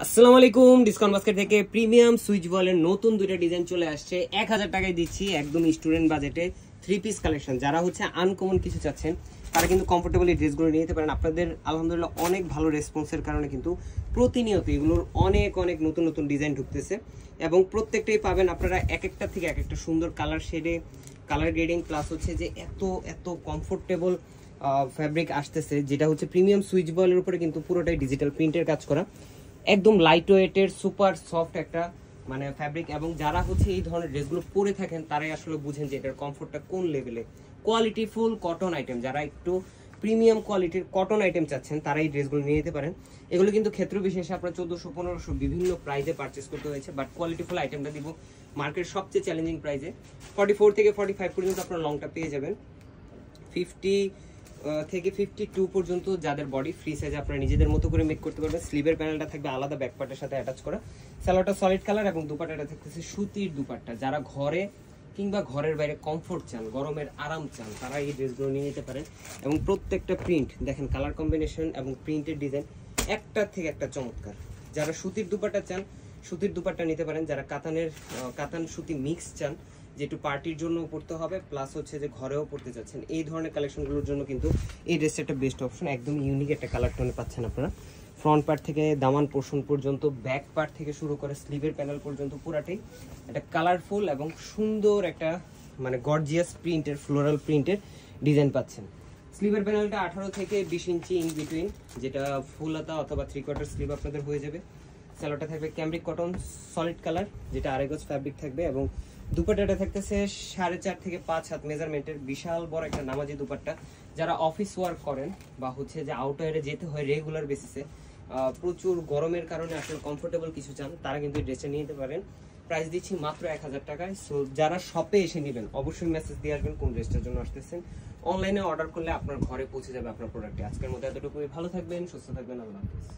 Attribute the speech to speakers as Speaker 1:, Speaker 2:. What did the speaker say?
Speaker 1: আসসালামু আলাইকুম। Discount basket থেকে প্রিমিয়াম সুইচ বলের নতুন দুইটা ডিজাইন চলে আসছে। 1000 টাকায় দিচ্ছি একদম স্টুডেন্ট বাজেটে 3 পিস কালেকশন। যারা হচ্ছে আনকমন কিছু চাচ্ছেন তারা কিন্তু কমফোর্টেবল এই ড্রেসগুলো নিয়ে নিতে পারেন। আপনাদের আলহামদুলিল্লাহ অনেক ভালো রেসপন্সের কারণে কিন্তু প্রতিনিয়ত এগুলোর অনেক নতুন নতুন ডিজাইন ঢুকতেছে এবং প্রত্যেকটাই পাবেন আপনারা এক একটা থেকে এক একটা সুন্দর কালার শেডে, কালার গ্রেডিং, প্লাস হচ্ছে যে এত কমফোর্টেবল ফ্যাব্রিক আসতেছে, যেটা হচ্ছে প্রিমিয়াম সুইচ বলের উপরে কিন্তু পুরোটাই ডিজিটাল প্রিন্টের কাজ করা, একদম লাইট ওয়েটের সুপার সফট একটা মানে ফ্যাব্রিক। এবং যারা হচ্ছে এই ধরনের ড্রেসগুলো পরে থাকেন তারাই আসলে বুঝেন যে এটার কমফোর্টটা কোন লেভেলে। কোয়ালিটি ফুল কটন আইটেম, যারা একটু প্রিমিয়াম কোয়ালিটির কটন আইটেম চাচ্ছেন তারা এই ড্রেসগুলো নিয়ে নিতে পারেন। এগুলো কিন্তু ক্ষেত্র বিশেষে আপনার 1400-1500 বিভিন্ন প্রাইসে পারচেস করতে হয়েছে, বাট কোয়ালিটি ফুল আইটেমটা দিব মার্কেট সবচেয়ে চ্যালেঞ্জিং প্রাইসে। 44 থেকে 45 পর্যন্ত আপনার লংটা পেয়ে যাবেন। 50 থেকে 52 পর্যন্ত যাদের বডি ফ্রি সাইজ আপনারা নিজেদের মতো করে মেক করতে পারবেন। স্লিভের প্যানেলটা থাকবে আলাদা ব্যাক পার্টের সাথে অ্যাটাচ করা, সালোয়ারটা সলিড কালার এবং দুপাট্টাটা থাকতেছে সুতির দুপাট্টা। যারা ঘরে কিংবা ঘরের বাইরে কমফোর্ট চান, গরমের আরাম চান, তারা এই ড্রেসগুলো নিয়ে নিতে পারেন। এবং প্রত্যেকটা প্রিন্ট দেখেন, কালার কম্বিনেশন এবং প্রিন্টের ডিজাইন একটার থেকে একটা চমৎকার। যারা সুতির দুপাট্টা চান সুতির দুপাট্টা নিতে পারেন। যারা কাতান সুতি মিক্স চান, যে একটু পার্টির জন্য পড়তে হবে প্লাস হচ্ছে যে ঘরেও পড়তে চাচ্ছেন, এই ধরনের কালেকশনগুলোর জন্য কিন্তু এই ড্রেসটা একটা বেস্ট অপশন। একদম ইউনিক একটা কালার টোনে পাচ্ছেন আপনারা। ফ্রন্ট পার্ট থেকে দামান পোর্শন পর্যন্ত, ব্যাক পার্ট থেকে শুরু করে স্লিভের প্যানেল পর্যন্ত পুরাটাই একটা কালারফুল এবং সুন্দর একটা মানে গর্জিয়াস প্রিন্টের, ফ্লোরাল প্রিন্টের ডিজাইন পাচ্ছেন। স্লিভের প্যানেলটা 18 থেকে 20 ইঞ্চি ইন বিটুইন, যেটা ফুল হাতা অথবা 3/4 স্লিভ আপনাদের হয়ে যাবে। সালোয়ারটা থাকবে ক্যামব্রিক কটন সলিড কালার, যেটা আড়াই গজ ফ্যাব্রিক থাকবে। এবং দুপাট্টাটা থাকতেছে 4.5 থেকে 5 হাত মেজারমেন্টের বিশাল বড় একটা নামাজি দুপাট্টা। যারা অফিস ওয়ার্ক করেন বা হচ্ছে যে আউটডোরে যেতে হয় রেগুলার বেসিসে, প্রচুর গরমের কারণে আসলে কমফোর্টেবল কিছু চান, তারা কিন্তু এই ড্রেসটা নিয়ে নিতে পারেন। প্রাইস দিচ্ছি মাত্র 1000 টাকায়। সো যারা শপে এসে নেবেন অবশ্যই মেসেজ দিয়ে আসবেন কোন ড্রেসটার জন্য আসতেছেন। অনলাইনে অর্ডার করলে আপনার ঘরে পৌঁছে যাবে আপনার প্রোডাক্টে। আজকের মতো এতটুকুই। ভালো থাকবেন, সুস্থ থাকবেন, আল্লাহ হাফেজ।